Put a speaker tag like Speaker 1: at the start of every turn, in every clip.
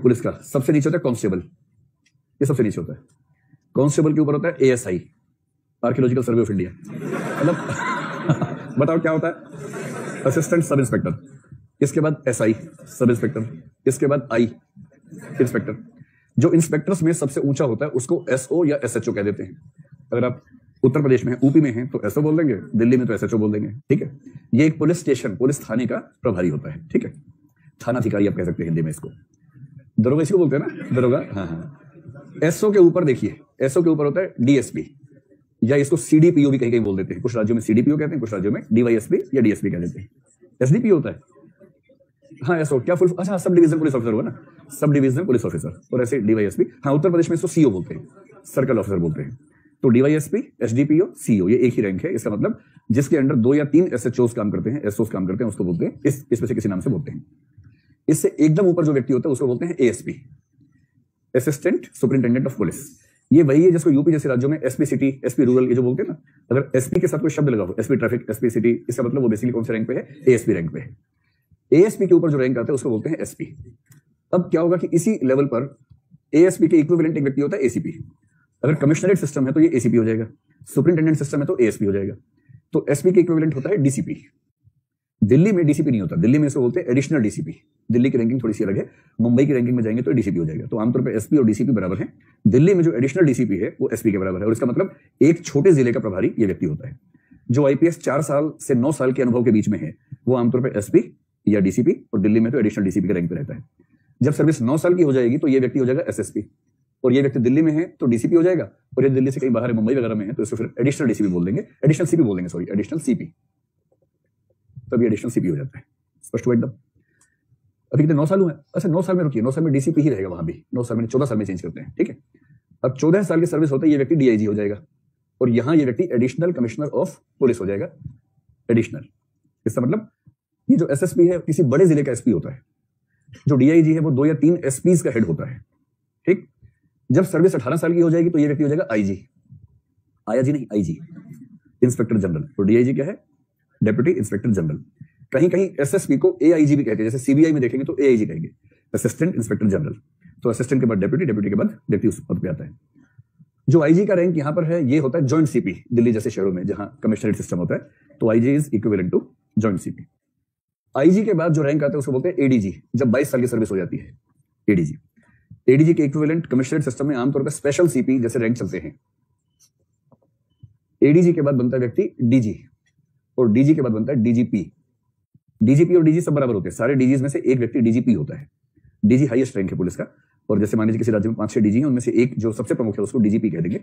Speaker 1: Police का सबसे नीचे होता है कांस्टेबल, ये सबसे नीचे होता है। कांस्टेबल के ऊपर होता है ASI, archaeological survey of India, मतलब बताओ क्या होता है, असिस्टेंट सब इंस्पेक्टर। इसके बाद SI सब इंस्पेक्टर, इसके बाद I इंस्पेक्टर। जो इंस्पेक्टर्स में सबसे ऊंचा होता है उसको SO या SHO कह देते हैं। अगर आप उत्तर प्रदेश में हैं, यूपी में हैं तो SO बोल देंगे, दिल्ली में तो SHO बोल देंगे, ठीक है। ये एक पुलिस स्टेशन, पुलिस थाने का प्रभारी होता है, ठीक है, थानाधिकारी आप कह सकते हैं हिंदी में इसको। दरोगा इसको बोलते हैं ना, दरोगा। हाँ। SO के ऊपर देखिए, SO के ऊपर होता है DSP, या इसको CDPO भी कहीं कहीं बोल देते हैं। कुछ राज्यों में CDPO कहते हैं, कुछ राज्यों में DYSP या DSP कह देते हैं। SDP होता है, हाँ SO क्या फुल, अच्छा सब डिवीजन पुलिस ऑफिसर हुआ ना, सब डिवीजन पुलिस ऑफिसर। और ऐसे DYSP, हाँ उत्तर प्रदेश में इसको CO बोलते हैं, सर्कल ऑफिसर बोलते हैं। तो DYSP, SDPO, CO ये एक ही रैंक है। इसका मतलब जिसके अंडर 2 या 3 SHOs काम करते हैं, SOs काम करते हैं, उसको बोलते हैं, इसमें से किसी नाम से बोलते हैं। इससे एकदम ऊपर जो व्यक्ति होता है उसको बोलते हैं ASP, assistant superintendent of police. ये वही है जिसको यूपी जैसे राज्यों में SP सिटी, SP रूरल ये जो बोलते हैं ना, अगर SP के साथ कोई शब्द लगा हो, SP ट्रैफिक, SP सिटी, इसका मतलब वो बेसिकली कौन से रैंक पे है, ASP रैंक पे है। ASP के ऊपर जो रैंक आता है उसको बोलते हैं SP। अब क्या होगा कि इसी लेवल पर ASP के इक्विवेलेंट एक व्यक्ति होता है ACP। अगर कमिश्नरेट सिस्टम है तो ये ACP हो जाएगा, सुपरिंटेंडेंट सिस्टम है तो ASP हो जाएगा। तो SP के इक्विवेलेंट होता है DCP। दिल्ली में DCP नहीं होता, दिल्ली में इसको बोलते हैं एडिशनल DCP। दिल्ली की रैंकिंग थोड़ी सी अलग है, मुंबई की रैंकिंग में जाएंगे तो DCP हो जाएगा। तो आमतौर पर SP और DCP बराबर है। दिल्ली में जो एडिशनल DCP है वो SP के बराबर है, और इसका मतलब एक छोटे जिले का प्रभारी ये व्यक्ति होता है। जो IPS 4 साल से 9 साल के अनुभव के बीच में है वो आमतौर पर SP या DCP, और दिल्ली में तो एडिशनल DCP के रैंक पे रहता है। जब सर्विस 9 साल की हो जाएगी तो ये व्यक्ति हो जाएगा SSP, और ये व्यक्ति दिल्ली में है तो DCP हो जाएगा, और ये दिल्ली से कहीं बाहर है, मुंबई वगैरह में है तो इसको फिर एडिशनल DCP बोल देंगे, एडिशनल CP बोल देंगे, सॉरी एडिशनल CP, तब ये एडिशनल CP हो जाता है। स्पष्ट हुआ एकदम। अभी कितने 9 साल हुए, अच्छा 9 साल में रुकिए, 9 साल में DCP ही रहेगा वहां भी, 9 साल में 14 साल में चेंज करते हैं, ठीक है। अब 14 साल की सर्विस होता है ये व्यक्ति DIG हो जाएगा, और यहां ये व्यक्ति एडिशनल कमिश्नर ऑफ पुलिस हो जाएगा, एडिशनल। इसका मतलब ये जो SSP है किसी बड़े जिले का SP होता है, जो DIG है वो 2 या 3 SPs का हेड होता है, ठीक। जब सर्विस 18 साल की हो जाएगी तो ये व्यक्ति हो जाएगा IG, IG नहीं IG, इंस्पेक्टर जनरल। तो DIG क्या है, डेप्यूटी इंस्पेक्टर जनरल। कहीं कहीं SSP को AIG भी कहते हैं, जैसे CBI में देखेंगे तो AIG कहेंगे, असिस्टेंट इंस्पेक्टर जनरल। तो असिस्टेंट के बाद डेप्यूटी, डेप्यूटी के बाद व्यक्ति उस पद पे आता है। जो IG का रैंक यहां पर है ये होता है जॉइंट CP, दिल्ली जैसे शहरों में जहां कमिश्नरेट सिस्टम होता है, तो IG is equivalent to joint CP। IG के बाद जो रैंक आता है उसको बोलते हैं ADG, जब 22 साल की सर्विस हो जाती है, ADG के इक्विवेलेंट कमिश्नरेट सिस्टम में आमतौर पर स्पेशल CP जैसे रैंक चलते हैं। ADG के बाद बनता है व्यक्ति DG, और DG के बाद बनता है DGP। DGP और DG सब बराबर होते हैं, सारे DGs में से एक व्यक्ति DGP होता है। DG हाईएस्ट रैंक है पुलिस का, और जैसे मान लीजिए किसी राज्य में 5-6 DG हैं, उनमें से एक जो सबसे प्रमुख है उसको DGP कह देंगे।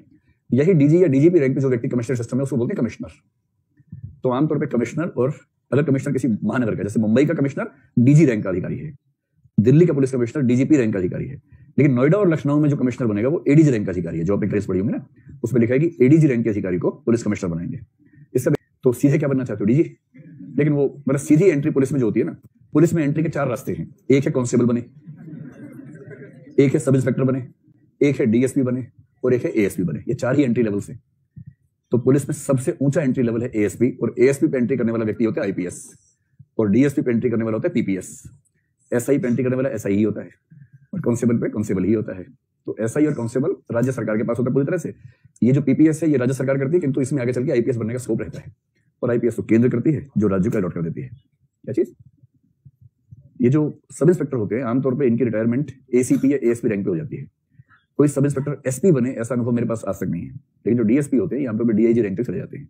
Speaker 1: यही DG या DGP रैंक पे जो व्यक्ति कमिश्नर सिस्टम है उसको बोलते हैं कमिश्नर। तो आमतौर पर कमिश्नर, और अगर कमिश्नर किसी महानगर का, जैसे मुंबई का कमिश्नर DG रैंक का अधिकारी है, दिल्ली का पुलिस कमिश्नर DGP रैंक का अधिकारी है, लेकिन नोएडा और लखनऊ में जो कमिश्नर बनेगा वो ADG रैंक का अधिकारी है। जो आपने क्लास पढ़ी होंगे ना, उसमें लिखा है कि ADG रैंक के अधिकारी को पुलिस कमिश्नर बनाएंगे। इससे तो सीधे क्या बनना चाहते हो, DG, लेकिन वो मतलब सीधी एंट्री पुलिस में जो होती है ना, पुलिस में एंट्री के 4 रास्ते हैं। एक है कांस्टेबल बने, एक है सब इंस्पेक्टर बने, एक है DSP बने, और एक है ASP बने। ये 4 ही एंट्री लेवल से। तो पुलिस में सबसे ऊंचा एंट्री लेवल है ASP, और ASP पे एंट्री करने वाला व्यक्ति होता है IPS, और DSP पे एंट्री करने वाला होता है PPS, SI पे एंट्री करने वाला SI ही होता है, और कांस्टेबल पे कांस्टेबल ही होता है। तो SI और कांस्टेबल राज्य सरकार के पास होता है पूरी तरह से। ये जो PPS है ये राज्य सरकार करती है, किंतु इसमें आगे चल के IPS बनने का स्कोप रहता है, और IPS तो केंद्र करती है जो राज्य को अलॉट कर देती है। क्या चीज, ये जो सब इंस्पेक्टर होते हैं आमतौर पे इनकी रिटायरमेंट ACP या ASP रैंक पे हो जाती है। कोई सब इंस्पेक्टर SP बने ऐसा अनुभव मेरे पास आज तक नहीं है, लेकिन जो DSP होते हैं यहाँ पे DIG रैंक तक चले जाते हैं।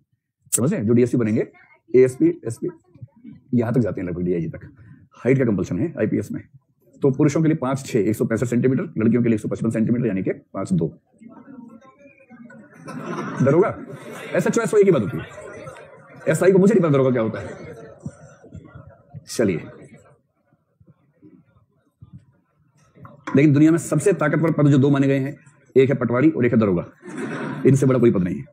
Speaker 1: समझ रहे हैं, जो DSP बनेंगे ASP SP यहाँ तक जाते हैं लगभग DIG तक। हाइट का कंपल्सन है IPS में। तो पुरुषों के लिए 5'6" 165 सेंटीमीटर, लड़कियों के लिए 155 सेंटीमीटर यानी कि 5'2". दरोगा SHO एक ही बात होती है, SI को मुझे नहीं पता दरोगा क्या होता है। चलिए, लेकिन दुनिया में सबसे ताकतवर पद जो 2 माने गए हैं, एक है पटवारी और एक है दरोगा। इनसे बड़ा कोई पद नहीं है।